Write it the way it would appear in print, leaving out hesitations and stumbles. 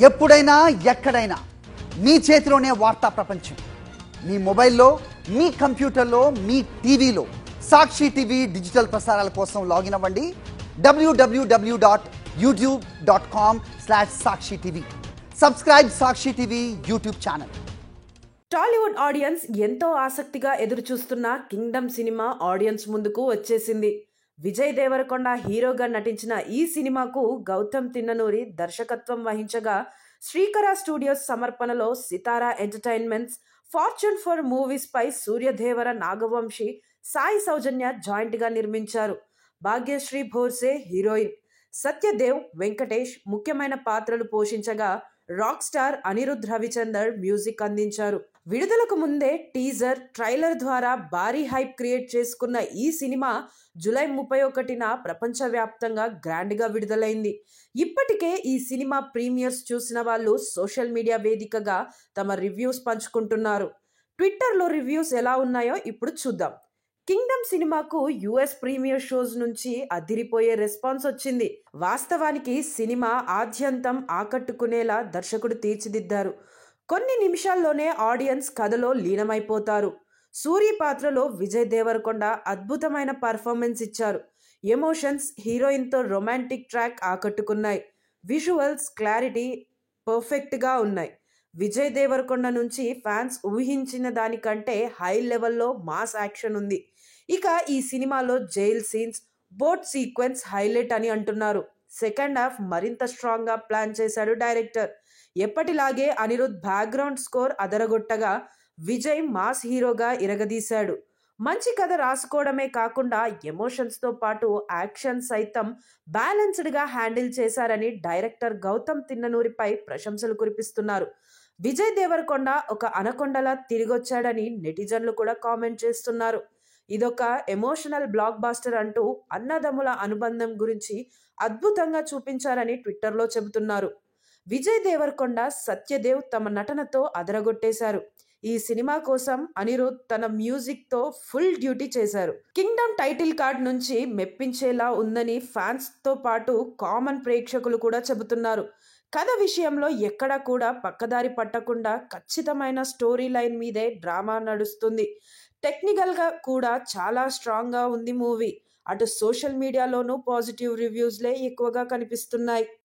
ఎప్పుడైనా ఎక్కడైనా మీ చేతిలోనే వార్తా ప్రపంచం. మీ మొబైల్లో, మీ కంప్యూటర్లో, మీ టీవీలో సాక్షి టీవీ డిజిటల్ ప్రసారాల కోసం లాగిన్ అవ్వండి. www.youtube.com/సాక్షి TV. Subscribe Sakshi TV YouTube channel. Tollywood audience ఎంతో ఆసక్తిగా ఎదురుచూస్తున్న కింగ్డమ్ సినిమా ఆడియన్స్ ముందుకు వచ్చేసింది. విజయ్ దేవరకొండ హీరోగా నటించిన ఈ సినిమాకు గౌతమ్ తిన్ననూరి దర్శకత్వం వహించగా, శ్రీకర స్టూడియోస్ సమర్పణలో Sithara entertainments, fortune four movies పై సూర్యదేవర నాగవంశి, సాయి సౌజన్య జాయింట్ గా నిర్మించారు. భాగ్యశ్రీ భోర్సే హీరోయిన్, సత్యదేవ్ వెంకటేష్ ముఖ్యమైన పాత్రలు పోషించగా, rock star Anirudh Ravichander music అందించారు. విడుదలకు ముందే టీజర్, ట్రైలర్ ద్వారా భారీ హైప్ క్రియేట్ చేసుకున్న ఈ సినిమా జూలై 31న ప్రపంచవ్యాప్తంగా గ్రాండ్ గా విడుదలైంది. ఇప్పటికే ఈ సినిమా ప్రీమియర్స్ చూసిన వాళ్ళు సోషల్ మీడియా వేదికగా తమ రివ్యూస్ పంచుకుంటున్నారు. ట్విట్టర్లో రివ్యూస్ ఎలా ఉన్నాయో ఇప్పుడు చూద్దాం. కింగ్డమ్ సినిమాకు యుఎస్ ప్రీమియర్ షోస్ నుంచి అదిరిపోయే రెస్పాన్స్ వచ్చింది. వాస్తవానికి సినిమా ఆద్యంతం ఆకట్టుకునేలా దర్శకుడు తీర్చిదిద్దారు. కొన్ని నిమిషాల్లోనే ఆడియన్స్ కథలో లీనమైపోతారు. సూరి పాత్రలో విజయ్ దేవరకొండ అద్భుతమైన పర్ఫార్మెన్స్ ఇచ్చారు. ఎమోషన్స్, హీరోయిన్తో రొమాంటిక్ ట్రాక్ ఆకట్టుకున్నాయి. విజువల్స్, క్లారిటీ పర్ఫెక్ట్గా ఉన్నాయి. విజయ్ దేవరకొండ నుంచి ఫ్యాన్స్ ఊహించిన దానికంటే హై లెవెల్లో మాస్ యాక్షన్ ఉంది. ఇక ఈ సినిమాలో jail scenes, boat sequence highlight అని అంటున్నారు. సెకండ్ హాఫ్ మరింత స్ట్రాంగ్ గా ప్లాన్ చేశాడు డైరెక్టర్. ఎప్పటిలాగే అనిరుద్ బ్యాక్గ్రౌండ్ స్కోర్ అదరగొట్టగా, విజయ్ మాస్ హీరోగా ఇరగదీశాడు. మంచి కథ రాసుకోవడమే కాకుండా ఎమోషన్స్తో పాటు యాక్షన్ సైతం బ్యాలెన్స్డ్గా హ్యాండిల్ చేశారని డైరెక్టర్ గౌతమ్ తిన్ననూరిపై ప్రశంసలు కురిపిస్తున్నారు. విజయ్ దేవరకొండ ఒక అనకొండలా తిరిగొచ్చాడని నెటిజన్లు కూడా కామెంట్ చేస్తున్నారు. ఇదొక ఎమోషనల్ బ్లాక్ బాస్టర్ అంటూ అన్నదమ్ముల అనుబంధం గురించి అద్భుతంగా చూపించారని ట్విట్టర్లో చెబుతున్నారు. విజయ్ దేవరకొండ, సత్యదేవ్ తమ నటనతో అదరగొట్టేశారు. ఈ సినిమా కోసం అనిరుద్ తన మ్యూజిక్ తో ఫుల్ డ్యూటీ చేశారు. కింగ్డమ్ టైటిల్ కార్డ్ నుంచి మెప్పించేలా ఉందని ఫ్యాన్స్ తో పాటు కామన్ ప్రేక్షకులు కూడా చెబుతున్నారు. కథ విషయంలో ఎక్కడా కూడా పక్కదారి పట్టకుండా ఖచ్చితమైన స్టోరీ లైన్ మీదే డ్రామా నడుస్తుంది. టెక్నికల్ గా కూడా చాలా స్ట్రాంగ్ గా ఉంది మూవీ. అటు సోషల్ మీడియాలోనూ పాజిటివ్ రివ్యూస్లే ఎక్కువగా కనిపిస్తున్నాయి.